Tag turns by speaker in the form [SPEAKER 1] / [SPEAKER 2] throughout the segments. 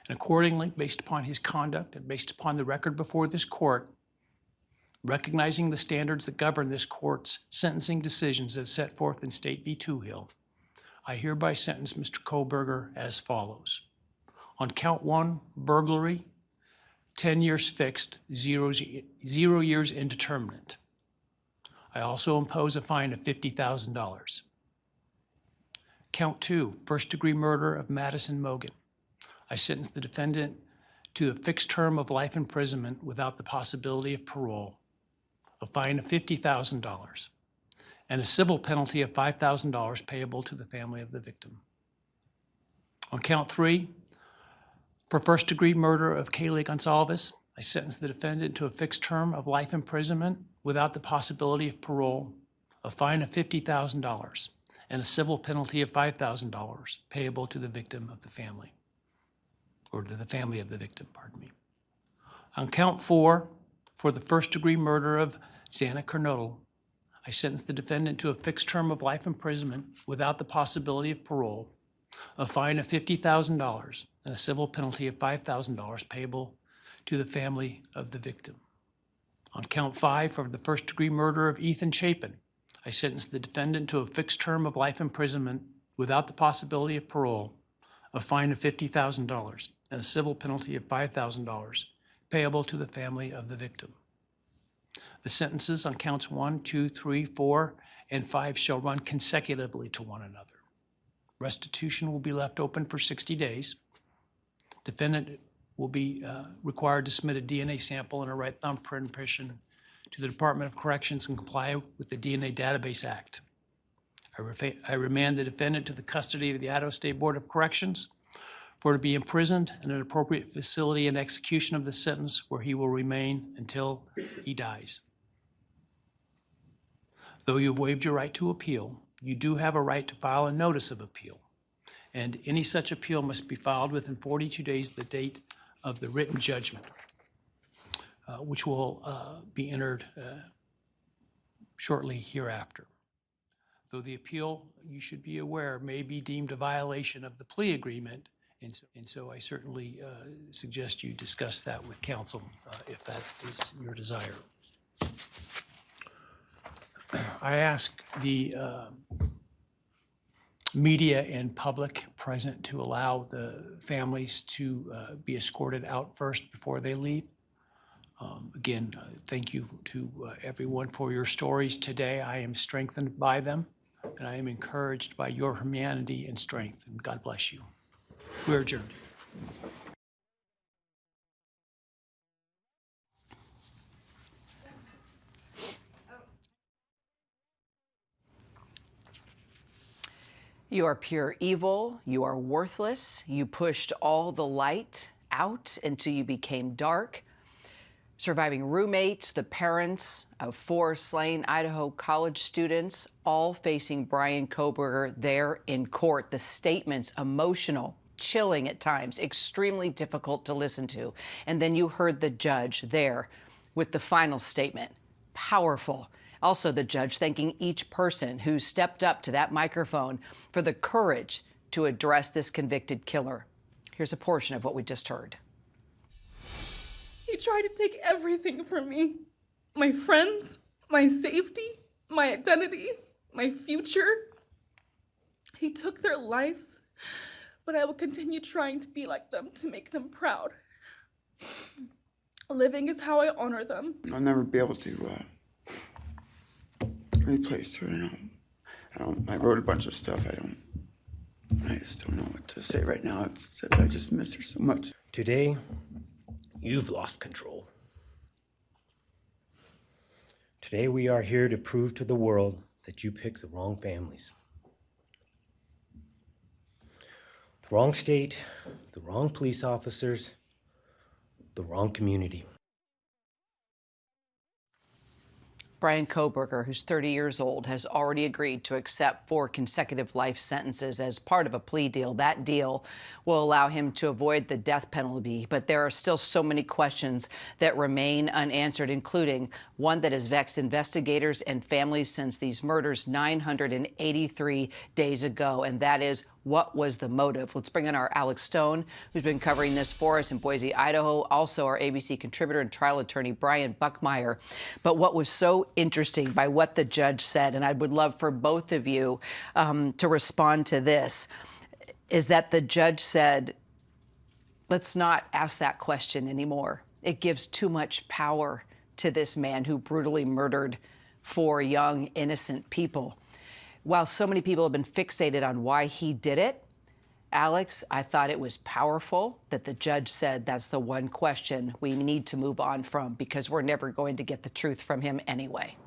[SPEAKER 1] And accordingly, based upon his conduct and based upon the record before this court, recognizing the standards that govern this court's sentencing decisions as set forth in State v. Toohill, I hereby sentence Mr. Kohberger as follows. On count 1, burglary, 10 years fixed, 0 years indeterminate. I also impose a fine of $50,000. Count 2, first-degree murder of Madison Mogan. I sentence the defendant to a fixed term of life imprisonment without the possibility of parole, a fine of $50,000, and a civil penalty of $5,000 payable to the family of the victim. On count 3, for first-degree murder of Kaylee Gonsalves, I sentence the defendant to a fixed term of life imprisonment without the possibility of parole, a fine of $50,000, and a civil penalty of $5,000 payable to the victim of the family, or to the family of the victim, pardon me. On count 4, for the first-degree murder of Xana Kernodle, I sentence the defendant to a fixed term of life imprisonment without the possibility of parole, a fine of $50,000, and a civil penalty of $5,000 payable to the family of the victim. On count 5, for the first-degree murder of Ethan Chapin, I sentence the defendant to a fixed term of life imprisonment without the possibility of parole, a fine of $50,000, and a civil penalty of $5,000 payable to the family of the victim. The sentences on counts 1, 2, 3, 4, and 5 shall run consecutively to one another. Restitution will be left open for 60 days. Defendant will be required to submit a DNA sample and a right thumbprint impression to the Department of Corrections and comply with the DNA Database Act. I remand the defendant to the custody of the Idaho State Board of Corrections for to be imprisoned in an appropriate facility in execution of the sentence where he will remain until he dies. Though you have waived your right to appeal, you do have a right to file a notice of appeal, and any such appeal must be filed within 42 days of the date of the written judgment, which will be entered shortly hereafter. Though the appeal, you should be aware, may be deemed a violation of the plea agreement, and so I certainly suggest you discuss that with counsel if that is your desire. I ask the media and public present to allow the families to be escorted out first before they leave. Again, thank you to everyone for your stories today. I am strengthened by them, and I am encouraged by your humanity and strength, and God bless you. We're adjourned.
[SPEAKER 2] You are pure evil. You are worthless. You pushed all the light out until you became dark. Surviving roommates, the parents of 4 slain Idaho college students, all facing Bryan Kohberger there in court. The statements, emotional, chilling at times, extremely difficult to listen to. And then you heard the judge there with the final statement. Powerful. Also, the judge thanking each person who stepped up to that microphone for the courage to address this convicted killer. Here's a portion of what we just heard.
[SPEAKER 3] He tried to take everything from me. My friends, my safety, my identity, my future. He took their lives, but I will continue trying to be like them, to make them proud. Living is how I honor them.
[SPEAKER 4] I'll never be able to replace her. I wrote a bunch of stuff. I just don't know what to say right now. I just miss her so much.
[SPEAKER 5] Today, you've lost control. Today, we are here to prove to the world that you picked the wrong families. The wrong state, the wrong police officers, the wrong community.
[SPEAKER 2] Bryan Kohberger, who's 30 years old, has already agreed to accept 4 consecutive life sentences as part of a plea deal. That deal will allow him to avoid the death penalty, but there are still so many questions that remain unanswered, including one that has vexed investigators and families since these murders 983 days ago, and that is, What was the motive? Let's bring in our Alex Stone, who's been covering this for us in Boise, Idaho. Also, our ABC contributor and trial attorney, Bryan Buckmeyer. But what was so interesting by what the judge said, and I would love for both of you to respond to this, is that the judge said, let's not ask that question anymore. It gives too much power to this man who brutally murdered 4 young, innocent people. While so many people have been fixated on why he did it, Alex, I thought it was powerful that the judge said that's the one question we need to move on from, because we're never going to get the truth from him anyway.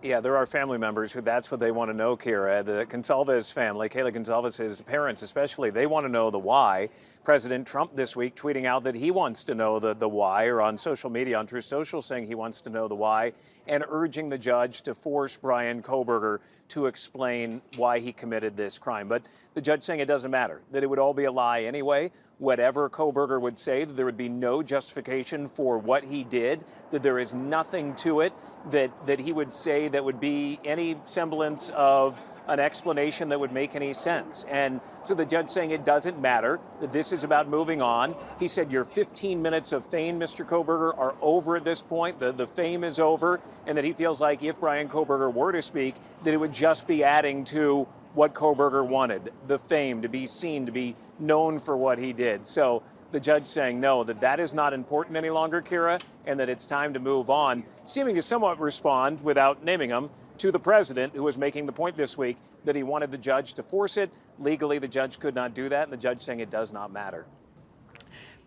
[SPEAKER 6] Yeah, there are family members who that's what they want to know, Kira. The Gonsalves family, Kayla Gonsalves' parents especially, they want to know the why. President Trump this week tweeting out that he wants to know the why, or on social media, on Truth Social, saying he wants to know the why, and urging the judge to force Bryan Kohberger to explain why he committed this crime. But the judge saying it doesn't matter, that it would all be a lie anyway. Whatever Kohberger would say, that there would be no justification for what he did, that there is nothing to it, that he would say that would be any semblance of an explanation that would make any sense. And so the judge saying it doesn't matter, that this is about moving on. He said your 15 minutes of fame, Mr. Kohberger, are over at this point. The fame is over, and that he feels like if Bryan Kohberger were to speak, that it would just be adding to what Kohberger wanted, the fame, to be seen, to be known for what he did. So the judge saying no, that is not important any longer, Kira, and that it's time to move on, seeming to somewhat respond, without naming him, to the president, who was making the point this week that he wanted the judge to force it. Legally, the judge could not do that, and the judge saying it does not matter.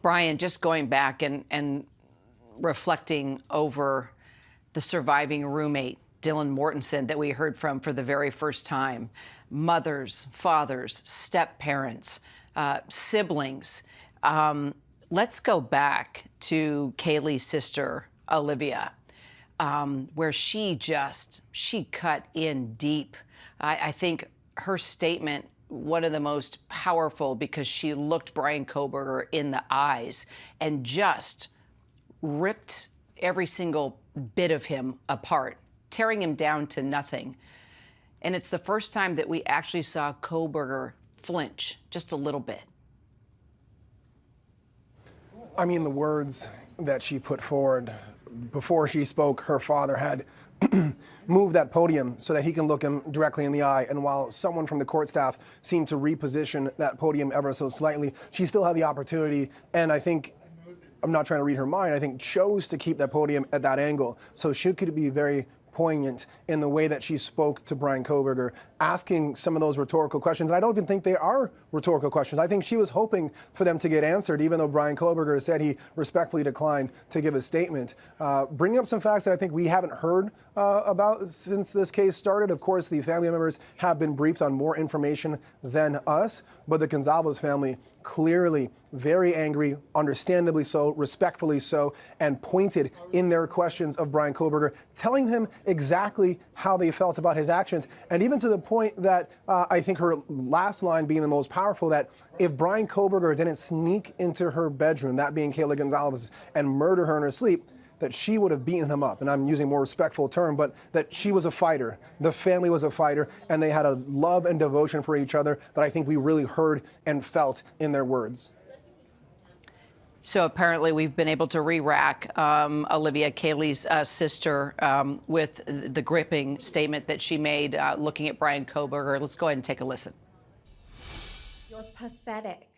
[SPEAKER 2] Brian, just going back and reflecting over the surviving roommate, Dylan Mortensen, that we heard from for the very first time, mothers, fathers, step-parents, siblings. Let's go back to Kaylee's sister, Olivia, where she cut in deep. I think her statement, one of the most powerful, because she looked Bryan Kohberger in the eyes and just ripped every single bit of him apart, tearing him down to nothing. And it's the first time that we actually saw Kohberger flinch just a little bit.
[SPEAKER 7] I mean, the words that she put forward before she spoke, her father had moved that podium so that he can look him directly in the eye. And while someone from the court staff seemed to reposition that podium ever so slightly, she still had the opportunity. And I think, I'm not trying to read her mind, I think chose to keep that podium at that angle. So she could be very poignant in the way that she spoke to Bryan Kohberger, asking some of those rhetorical questions. And I don't even think they are rhetorical questions. I think she was hoping for them to get answered, even though Bryan Kohberger said he respectfully declined to give a statement. Bringing up some facts that I think we haven't heard about since this case started. Of course, the family members have been briefed on more information than us, but the Gonsalves family clearly very angry, understandably so, respectfully so, and pointed in their questions of Bryan Kohberger, telling him exactly how they felt about his actions. And even to the point that I think her last line being the most powerful, that if Bryan Kohberger didn't sneak into her bedroom, that being Kayla Gonsalves, and murder her in her sleep, that she would have beaten him up. And I'm using a more respectful term, but that she was a fighter. The family was a fighter, and they had a love and devotion for each other that I think we really heard and felt in their words.
[SPEAKER 2] So apparently we've been able to re-rack Olivia, Kaylee's sister, with the gripping statement that she made looking at Bryan Kohberger. Let's go ahead and take a listen.
[SPEAKER 8] You're pathetic.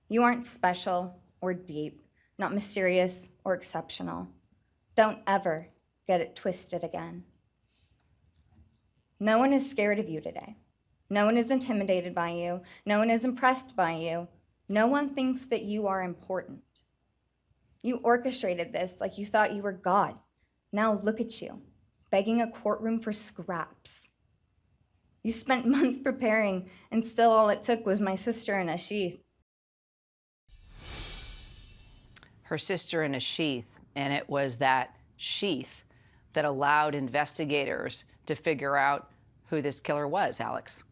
[SPEAKER 8] You aren't special or deep, not mysterious or exceptional. Don't ever get it twisted again. No one is scared of you today. No one is intimidated by you. No one is impressed by you. No one thinks that you are important. You orchestrated this like you thought you were God. Now look at you, begging a courtroom for scraps. You spent months preparing, and still all it took was my sister in a sheath.
[SPEAKER 2] Her sister in a sheath, and it was that sheath that allowed investigators to figure out who this killer was, Alex.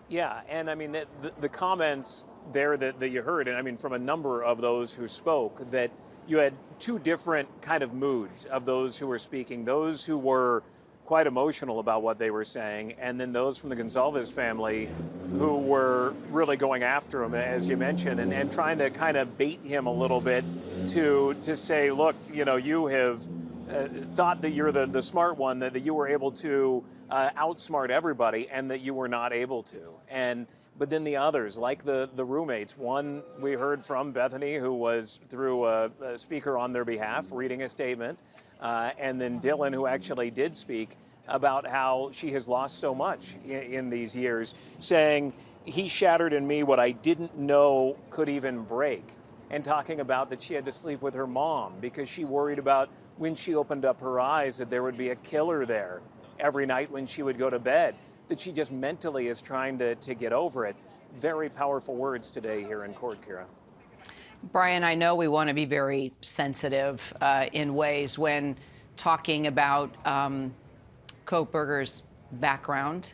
[SPEAKER 6] Yeah, and I mean, the comments there that you heard, and I mean, from a number of those who spoke, that you had two different kind of moods of those who were speaking. Those who were quite emotional about what they were saying, and then those from the Gonzalez family who were really going after him, as you mentioned, and trying to kind of bait him a little bit to say, look, you know, you have thought that you're the smart one, that you were able to outsmart everybody, and that you were not able to. But then the others, like the roommates, one we heard from, Bethany, who was through a speaker on their behalf reading a statement, and then Dylan, who actually did speak about how she has lost so much in these years, saying, he shattered in me what I didn't know could even break, and talking about that she had to sleep with her mom because she worried about when she opened up her eyes that there would be a killer there every night when she would go to bed, that she just mentally is trying to get over it. Very powerful words today here in court, Kira.
[SPEAKER 2] Bryan, I know we want to be very sensitive in ways when talking about Kohberger's background,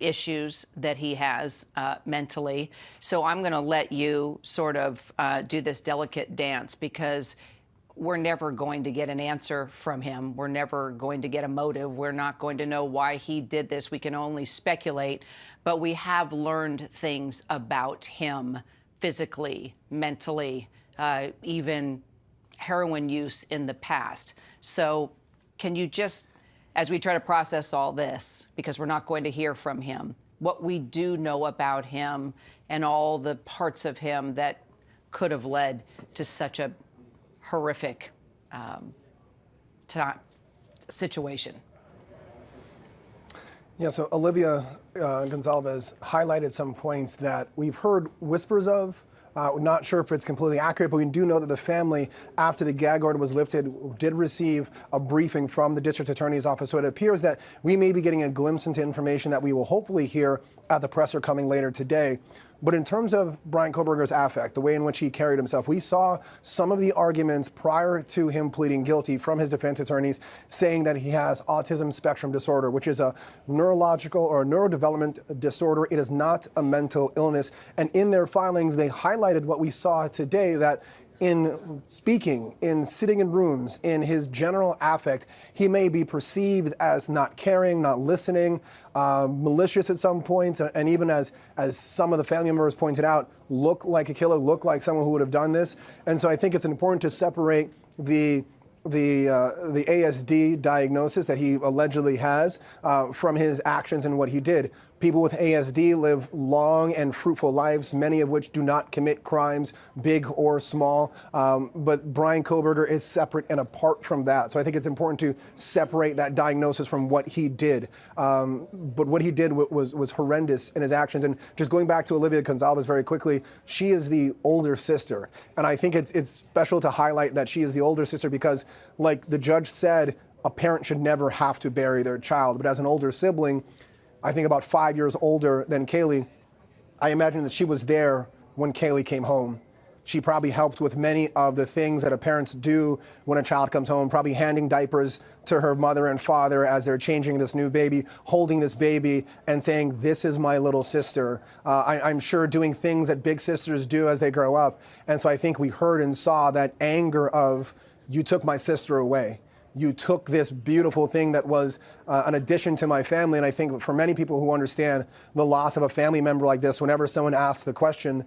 [SPEAKER 2] issues that he has mentally. So I'm going to let you sort of do this delicate dance, because we're never going to get an answer from him. We're never going to get a motive. We're not going to know why he did this. We can only speculate. But we have learned things about him physically, mentally, even heroin use in the past. So can you just, as we try to process all this, because we're not going to hear from him, what we do know about him and all the parts of him that could have led to such a horrific situation?
[SPEAKER 7] Yeah, so Olivia Gonzalez highlighted some points that we've heard whispers of. Not sure if it's completely accurate, but we do know that the family, after the gag order was lifted, did receive a briefing from the district attorney's office. So it appears that we may be getting a glimpse into information that we will hopefully hear at the presser coming later today. But in terms of Bryan Kohberger's affect, the way in which he carried himself, we saw some of the arguments prior to him pleading guilty from his defense attorneys saying that he has autism spectrum disorder, which is a neurological or a neurodevelopment disorder. It is not a mental illness. And in their filings, they highlighted what we saw today, that in speaking, in sitting in rooms, in his general affect, he may be perceived as not caring, not listening, malicious at some points, and even as some of the family members pointed out, look like a killer, look like someone who would have done this. And so I think it's important to separate the ASD diagnosis that he allegedly has from his actions and what he did. People with ASD live long and fruitful lives, many of which do not commit crimes, big or small. But Bryan Kohberger is separate and apart from that. So I think it's important to separate that diagnosis from what he did. But what he did was horrendous in his actions. And just going back to Olivia Gonzalez very quickly, she is the older sister. And I think it's special to highlight that she is the older sister because, like the judge said, a parent should never have to bury their child. But as an older sibling, I think about 5 years older than Kaylee, I imagine that she was there when Kaylee came home. She probably helped with many of the things that a parents do when a child comes home, probably handing diapers to her mother and father as they're changing this new baby, holding this baby and saying, this is my little sister. I'm sure doing things that big sisters do as they grow up. And so I think we heard and saw that anger of, you took my sister away. You took this beautiful thing that was an addition to my family. And I think for many people who understand the loss of a family member like this, whenever someone asks the question,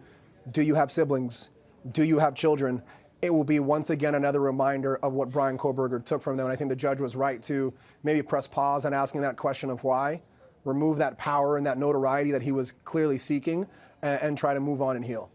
[SPEAKER 7] do you have siblings? Do you have children? It will be once again another reminder of what Bryan Kohberger took from them. And I think the judge was right to maybe press pause on asking that question of why, remove that power and that notoriety that he was clearly seeking, and try to move on and heal.